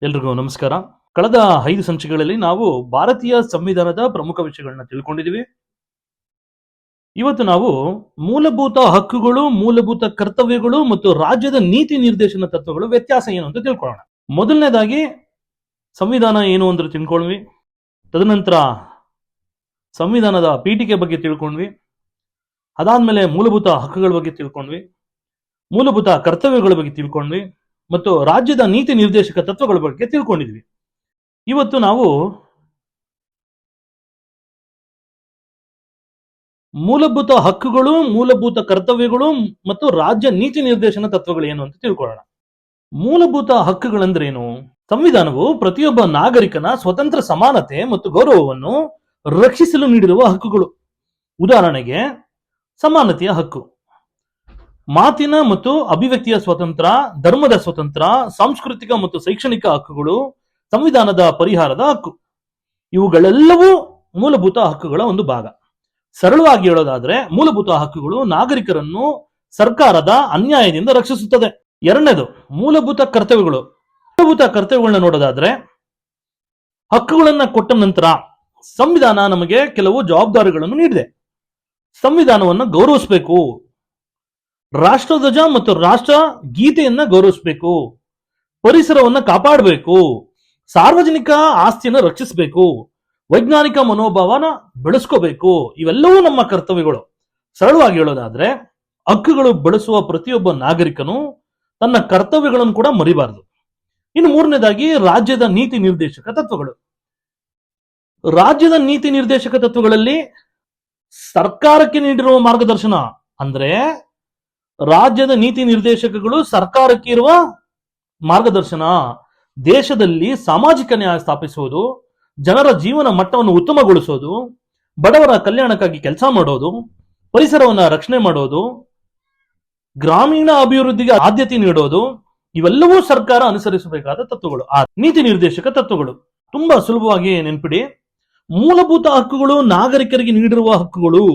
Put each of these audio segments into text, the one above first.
ಎಲ್ರಿಗೂ ನಮಸ್ಕಾರ. ಕಳೆದ 5 ಸಂಚಿಕೆಗಳಲ್ಲಿ ನಾವು ಭಾರತೀಯ ಸಂವಿಧಾನದ ಪ್ರಮುಖ ವಿಷಯಗಳನ್ನ ತಿಳ್ಕೊಂಡಿದ್ದೀವಿ. ಇವತ್ತು ನಾವು ಮೂಲಭೂತ ಹಕ್ಕುಗಳು, ಮೂಲಭೂತ ಕರ್ತವ್ಯಗಳು ಮತ್ತು ರಾಜ್ಯದ ನೀತಿ ನಿರ್ದೇಶನ ತತ್ವಗಳು ವ್ಯತ್ಯಾಸ ಏನು ಅಂತ ತಿಳ್ಕೊಳ್ಳೋಣ. ಮೊದಲನೇದಾಗಿ ಸಂವಿಧಾನ ಏನು ಅಂತ ತಿಳ್ಕೊಂಡ್ವಿ. ತದನಂತರ ಸಂವಿಧಾನದ ಪೀಠಿಕೆ ಬಗ್ಗೆ ತಿಳ್ಕೊಂಡ್ವಿ. ಅದಾದ್ಮೇಲೆ ಮೂಲಭೂತ ಹಕ್ಕುಗಳ ಬಗ್ಗೆ ತಿಳ್ಕೊಂಡ್ವಿ, ಮೂಲಭೂತ ಕರ್ತವ್ಯಗಳ ಬಗ್ಗೆ ತಿಳ್ಕೊಂಡ್ವಿ ಮತ್ತು ರಾಜ್ಯದ ನೀತಿ ನಿರ್ದೇಶಕ ತತ್ವಗಳ ಬಗ್ಗೆ ತಿಳ್ಕೊಂಡಿದ್ವಿ. ಇವತ್ತು ನಾವು ಮೂಲಭೂತ ಹಕ್ಕುಗಳು, ಮೂಲಭೂತ ಕರ್ತವ್ಯಗಳು ಮತ್ತು ರಾಜ್ಯ ನೀತಿ ನಿರ್ದೇಶನ ತತ್ವಗಳು ಏನು ಅಂತ ತಿಳ್ಕೊಳ್ಳೋಣ. ಮೂಲಭೂತ ಹಕ್ಕುಗಳಂದ್ರೇನು? ಸಂವಿಧಾನವು ಪ್ರತಿಯೊಬ್ಬ ನಾಗರಿಕನ ಸ್ವತಂತ್ರ ಸಮಾನತೆ ಮತ್ತು ಗೌರವವನ್ನು ರಕ್ಷಿಸಲು ನೀಡಿರುವ ಹಕ್ಕುಗಳು. ಉದಾಹರಣೆಗೆ ಸಮಾನತೆಯ ಹಕ್ಕು, ಮಾತಿನ ಮತ್ತು ಅಭಿವ್ಯಕ್ತಿಯ ಸ್ವತಂತ್ರ, ಧರ್ಮದ ಸ್ವತಂತ್ರ, ಸಾಂಸ್ಕೃತಿಕ ಮತ್ತು ಶೈಕ್ಷಣಿಕ ಹಕ್ಕುಗಳು, ಸಂವಿಧಾನದ ಪರಿಹಾರದ ಹಕ್ಕು. ಇವುಗಳೆಲ್ಲವೂ ಮೂಲಭೂತ ಹಕ್ಕುಗಳ ಒಂದು ಭಾಗ. ಸರಳವಾಗಿ ಹೇಳೋದಾದ್ರೆ ಮೂಲಭೂತ ಹಕ್ಕುಗಳು ನಾಗರಿಕರನ್ನು ಸರ್ಕಾರದ ಅನ್ಯಾಯದಿಂದ ರಕ್ಷಿಸುತ್ತದೆ. ಎರಡನೇದು ಮೂಲಭೂತ ಕರ್ತವ್ಯಗಳು. ಮೂಲಭೂತ ಕರ್ತವ್ಯಗಳನ್ನ ನೋಡೋದಾದ್ರೆ, ಹಕ್ಕುಗಳನ್ನ ಕೊಟ್ಟ ನಂತರ ಸಂವಿಧಾನ ನಮಗೆ ಕೆಲವು ಜವಾಬ್ದಾರಿಗಳನ್ನು ನೀಡಿದೆ. ಸಂವಿಧಾನವನ್ನು ಗೌರವಿಸಬೇಕು, ರಾಷ್ಟ್ರಧ್ವಜ ಮತ್ತು ರಾಷ್ಟ್ರ ಗೀತೆಯನ್ನ ಗೌರವಿಸಬೇಕು, ಪರಿಸರವನ್ನ ಕಾಪಾಡಬೇಕು, ಸಾರ್ವಜನಿಕ ಆಸ್ತಿಯನ್ನು ರಕ್ಷಿಸಬೇಕು, ವೈಜ್ಞಾನಿಕ ಮನೋಭಾವನ ಬೆಳೆಸ್ಕೋಬೇಕು. ಇವೆಲ್ಲವೂ ನಮ್ಮ ಕರ್ತವ್ಯಗಳು. ಸರಳವಾಗಿ ಹೇಳೋದಾದ್ರೆ, ಹಕ್ಕುಗಳು ಬಳಸುವ ಪ್ರತಿಯೊಬ್ಬ ನಾಗರಿಕನು ತನ್ನ ಕರ್ತವ್ಯಗಳನ್ನು ಕೂಡ ಮರಿಬಾರದು. ಇನ್ನು ಮೂರನೇದಾಗಿ ರಾಜ್ಯದ ನೀತಿ ನಿರ್ದೇಶಕ ತತ್ವಗಳು. ರಾಜ್ಯದ ನೀತಿ ನಿರ್ದೇಶಕ ತತ್ವಗಳಲ್ಲಿ ಸರ್ಕಾರಕ್ಕೆ ನೀಡಿರುವ ಮಾರ್ಗದರ್ಶನ, ಅಂದ್ರೆ ರಾಜ್ಯದ ನೀತಿ ನಿರ್ದೇಶಕಗಳು ಸರ್ಕಾರಕ್ಕೆ ಇರುವ ಮಾರ್ಗದರ್ಶನ, ದೇಶದಲ್ಲಿ ಸಾಮಾಜಿಕ ನ್ಯಾಯ ಸ್ಥಾಪಿಸುವುದು, ಜನರ ಜೀವನ ಮಟ್ಟವನ್ನು ಉತ್ತಮಗೊಳಿಸೋದು, ಬಡವರ ಕಲ್ಯಾಣಕ್ಕಾಗಿ ಕೆಲಸ ಮಾಡೋದು, ಪರಿಸರವನ್ನ ರಕ್ಷಣೆ ಮಾಡೋದು, ಗ್ರಾಮೀಣ ಅಭಿವೃದ್ಧಿಗೆ ಆದ್ಯತೆ ನೀಡೋದು, ಇವೆಲ್ಲವೂ ಸರ್ಕಾರ ಅನುಸರಿಸಬೇಕಾದ ತತ್ವಗಳು. ಆ ನೀತಿ ನಿರ್ದೇಶಕ ತತ್ವಗಳು ತುಂಬಾ ಸುಲಭವಾಗಿ ನೆನ್ಪಿಡಿ. ಮೂಲಭೂತ ಹಕ್ಕುಗಳು ನಾಗರಿಕರಿಗೆ ನೀಡಿರುವ ಹಕ್ಕುಗಳು,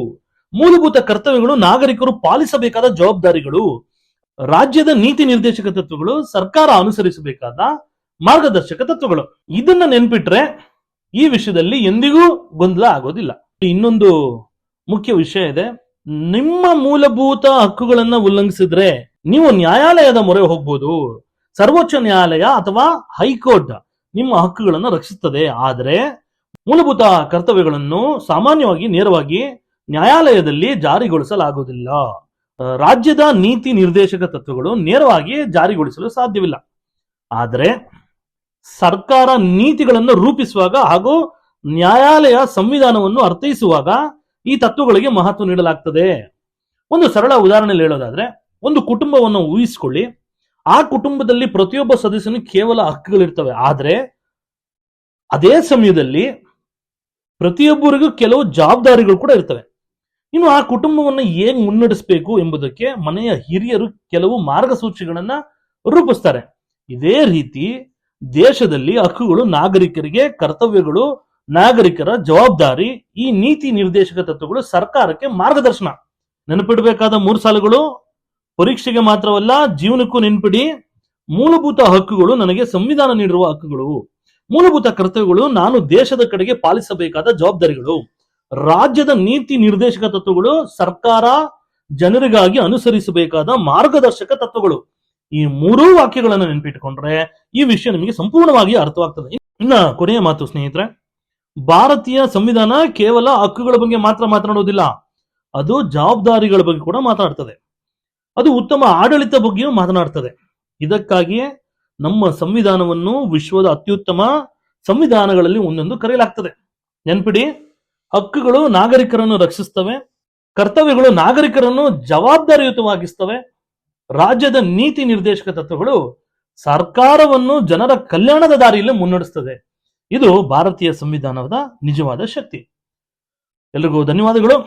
ಮೂಲಭೂತ ಕರ್ತವ್ಯಗಳು ನಾಗರಿಕರು ಪಾಲಿಸಬೇಕಾದ ಜವಾಬ್ದಾರಿಗಳು, ರಾಜ್ಯದ ನೀತಿ ನಿರ್ದೇಶಕ ತತ್ವಗಳು ಸರ್ಕಾರ ಅನುಸರಿಸಬೇಕಾದ ಮಾರ್ಗದರ್ಶಕ ತತ್ವಗಳು. ಇದನ್ನ ನೆನ್ಪಿಟ್ರೆ ಈ ವಿಷಯದಲ್ಲಿ ಎಂದಿಗೂ ಗೊಂದಲ ಆಗೋದಿಲ್ಲ. ಇನ್ನೊಂದು ಮುಖ್ಯ ವಿಷಯ ಇದೆ. ನಿಮ್ಮ ಮೂಲಭೂತ ಹಕ್ಕುಗಳನ್ನ ಉಲ್ಲಂಘಿಸಿದ್ರೆ ನೀವು ನ್ಯಾಯಾಲಯದ ಮೊರೆ ಹೋಗ್ಬೋದು. ಸರ್ವೋಚ್ಚ ನ್ಯಾಯಾಲಯ ಅಥವಾ ಹೈಕೋರ್ಟ್ ನಿಮ್ಮ ಹಕ್ಕುಗಳನ್ನು ರಕ್ಷಿಸುತ್ತದೆ. ಆದರೆ ಮೂಲಭೂತ ಕರ್ತವ್ಯಗಳನ್ನು ಸಾಮಾನ್ಯವಾಗಿ ನೇರವಾಗಿ ನ್ಯಾಯಾಲಯದಲ್ಲಿ ಜಾರಿಗೊಳಿಸಲಾಗುವುದಿಲ್ಲ. ರಾಜ್ಯದ ನೀತಿ ನಿರ್ದೇಶಕ ತತ್ವಗಳು ನೇರವಾಗಿ ಜಾರಿಗೊಳಿಸಲು ಸಾಧ್ಯವಿಲ್ಲ. ಆದರೆ ಸರ್ಕಾರ ನೀತಿಗಳನ್ನು ರೂಪಿಸುವಾಗ ಹಾಗೂ ನ್ಯಾಯಾಲಯ ಸಂವಿಧಾನವನ್ನು ಅರ್ಥೈಸುವಾಗ ಈ ತತ್ವಗಳಿಗೆ ಮಹತ್ವ ನೀಡಲಾಗ್ತದೆ. ಒಂದು ಸರಳ ಉದಾಹರಣೆಯಲ್ಲಿ ಹೇಳೋದಾದ್ರೆ, ಒಂದು ಕುಟುಂಬವನ್ನು ಊಹಿಸಿಕೊಳ್ಳಿ. ಆ ಕುಟುಂಬದಲ್ಲಿ ಪ್ರತಿಯೊಬ್ಬ ಸದಸ್ಯನು ಕೇವಲ ಹಕ್ಕುಗಳಿರ್ತವೆ. ಆದರೆ ಅದೇ ಸಮಯದಲ್ಲಿ ಪ್ರತಿಯೊಬ್ಬರಿಗೂ ಕೆಲವು ಜವಾಬ್ದಾರಿಗಳು ಕೂಡ ಇರ್ತವೆ. ಇನ್ನು ಆ ಕುಟುಂಬವನ್ನು ಹೇಗೆ ಮುನ್ನಡೆಸಬೇಕು ಎಂಬುದಕ್ಕೆ ಮನೆಯ ಹಿರಿಯರು ಕೆಲವು ಮಾರ್ಗಸೂಚಿಗಳನ್ನ ರೂಪಿಸ್ತಾರೆ. ಇದೇ ರೀತಿ ದೇಶದಲ್ಲಿ ಹಕ್ಕುಗಳು ನಾಗರಿಕರಿಗೆ ಕರ್ತವ್ಯಗಳು, ನಾಗರಿಕರ ಜವಾಬ್ದಾರಿ, ಈ ನೀತಿ ನಿರ್ದೇಶಕ ತತ್ವಗಳು ಸರ್ಕಾರಕ್ಕೆ ಮಾರ್ಗದರ್ಶನ. ನೆನಪಿಡಬೇಕಾದ 3 ಸಾಲುಗಳು ಪರೀಕ್ಷೆಗೆ ಮಾತ್ರವಲ್ಲ, ಜೀವನಕ್ಕೂ ನೆನಪಿಡಿ. ಮೂಲಭೂತ ಹಕ್ಕುಗಳು ನನಗೆ ಸಂವಿಧಾನ ನೀಡಿರುವ ಹಕ್ಕುಗಳು, ಮೂಲಭೂತ ಕರ್ತವ್ಯಗಳು ನಾನು ದೇಶದ ಕಡೆಗೆ ಪಾಲಿಸಬೇಕಾದ ಜವಾಬ್ದಾರಿಗಳು, ರಾಜ್ಯದ ನೀತಿ ನಿರ್ದೇಶಕ ತತ್ವಗಳು ಸರ್ಕಾರ ಜನರಿಗಾಗಿ ಅನುಸರಿಸಬೇಕಾದ ಮಾರ್ಗದರ್ಶಕ ತತ್ವಗಳು. ಈ 3 ವಾಕ್ಯಗಳನ್ನು ನೆನಪಿಟ್ಟುಕೊಂಡ್ರೆ ಈ ವಿಷಯ ನಿಮಗೆ ಸಂಪೂರ್ಣವಾಗಿ ಅರ್ಥವಾಗ್ತದೆ. ಇನ್ನ ಕೊನೆಯ ಮಾತು ಸ್ನೇಹಿತರೆ, ಭಾರತೀಯ ಸಂವಿಧಾನ ಕೇವಲ ಹಕ್ಕುಗಳ ಬಗ್ಗೆ ಮಾತ್ರ ಮಾತನಾಡುವುದಿಲ್ಲ, ಅದು ಜವಾಬ್ದಾರಿಗಳ ಬಗ್ಗೆ ಕೂಡ ಮಾತನಾಡ್ತದೆ. ಅದು ಉತ್ತಮ ಆಡಳಿತ ಬಗ್ಗೆಯೂ ಮಾತನಾಡ್ತದೆ. ಇದಕ್ಕಾಗಿಯೇ ನಮ್ಮ ಸಂವಿಧಾನವನ್ನು ವಿಶ್ವದ ಅತ್ಯುತ್ತಮ ಸಂವಿಧಾನಗಳಲ್ಲಿ ಒಂದೆಂದು ಕರೆಯಲಾಗ್ತದೆ. ನೆನ್ಪಿಡಿ, ಹಕ್ಕುಗಳು ನಾಗರಿಕರನ್ನು ರಕ್ಷಿಸ್ತವೆ, ಕರ್ತವ್ಯಗಳು ನಾಗರಿಕರನ್ನು ಜವಾಬ್ದಾರಿಯುತವಾಗಿಸ್ತವೆ, ರಾಜ್ಯದ ನೀತಿ ನಿರ್ದೇಶಕ ತತ್ವಗಳು ಸರ್ಕಾರವನ್ನು ಜನರ ಕಲ್ಯಾಣದ ದಾರಿಯಲ್ಲಿ ಮುನ್ನಡೆಸ್ತದೆ. ಇದು ಭಾರತೀಯ ಸಂವಿಧಾನದ ನಿಜವಾದ ಶಕ್ತಿ. ಎಲ್ರಿಗೂ ಧನ್ಯವಾದಗಳು.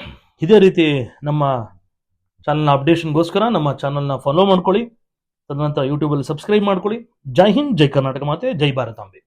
ಇದೇ ರೀತಿ ನಮ್ಮ ಚಾನಲ್ನ ಅಪ್ಡೇಷನ್ಗೋಸ್ಕರ ನಮ್ಮ ಚಾನಲ್ನ ಫಾಲೋ ಮಾಡ್ಕೊಳ್ಳಿ. ತದನಂತರ ಯೂಟ್ಯೂಬ್ ಅಲ್ಲಿ ಸಬ್ಸ್ಕ್ರೈಬ್ ಮಾಡ್ಕೊಳ್ಳಿ. ಜೈ ಹಿಂದ್, ಜೈ ಕರ್ನಾಟಕ ಮಾತೆ, ಜೈ ಭಾರತಾಂಬೆ.